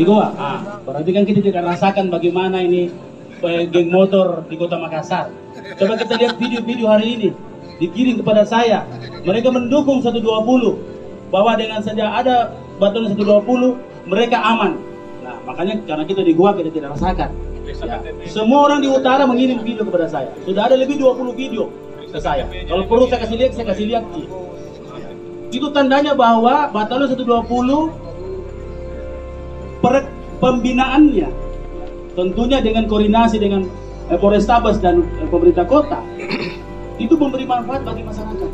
di Goa. Berarti kan kita tidak rasakan bagaimana ini geng motor di Kota Makassar. Coba kita lihat video-video hari ini dikirim kepada saya. Mereka mendukung 120 bahwa dengan saja ada Batalion 120 mereka aman. Nah, makanya karena kita di Goa kita tidak rasakan. Ya. Semua orang di utara mengirim video kepada saya. Sudah ada lebih 20 video ke saya. Kalau perlu saya kasih lihat. Itu tandanya bahwa Batalion 120 pembinaannya tentunya dengan koordinasi dengan Polrestabes dan pemerintah kota itu memberi manfaat bagi masyarakat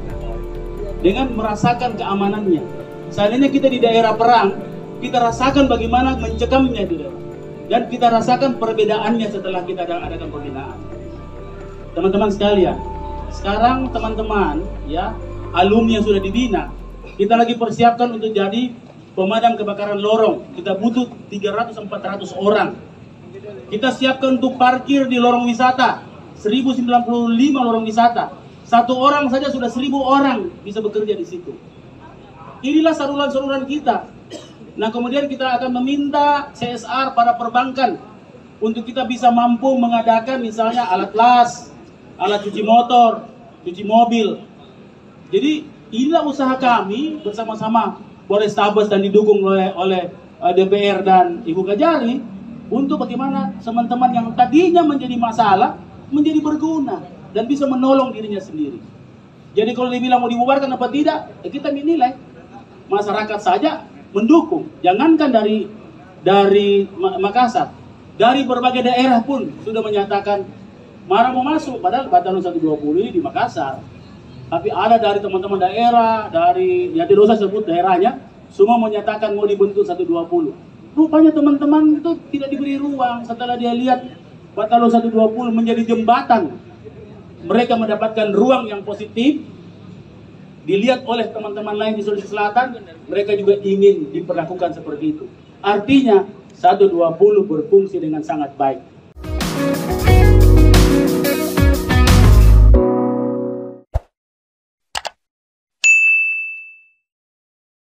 dengan merasakan keamanannya. Seandainya kita di daerah perang, kita rasakan bagaimana mencekamnya itu, dan kita rasakan perbedaannya setelah kita adakan pembinaan. Teman-teman sekalian, sekarang teman-teman ya alumni yang sudah dibina, kita lagi persiapkan untuk jadi pemadam kebakaran lorong. Kita butuh 300-400 orang. Kita siapkan untuk parkir di lorong wisata 1095 lorong wisata. Satu orang saja sudah 1000 orang bisa bekerja di situ. Inilah saluran-saluran kita. Nah, kemudian kita akan meminta CSR para perbankan untuk kita bisa mampu mengadakan misalnya alat las, alat cuci motor, cuci mobil. Jadi inilah usaha kami bersama-sama Polrestabes dan didukung oleh DPR dan Ibu Kajari untuk bagaimana teman-teman yang tadinya menjadi masalah menjadi berguna dan bisa menolong dirinya sendiri. Jadi kalau dibilang mau dibubarkan apa tidak, ya kita menilai. Masyarakat saja mendukung. Jangankan dari Makassar, dari berbagai daerah pun sudah menyatakan marah mau masuk. Padahal Batalion 120 ini di Makassar. Tapi ada dari teman-teman daerah, dari ya tidak usah sebut daerahnya, semua menyatakan mau dibentuk 120. Rupanya teman-teman itu tidak diberi ruang setelah dia lihat Batalion 120 menjadi jembatan. Mereka mendapatkan ruang yang positif, dilihat oleh teman-teman lain di Sulawesi Selatan, mereka juga ingin diperlakukan seperti itu. Artinya 120 berfungsi dengan sangat baik.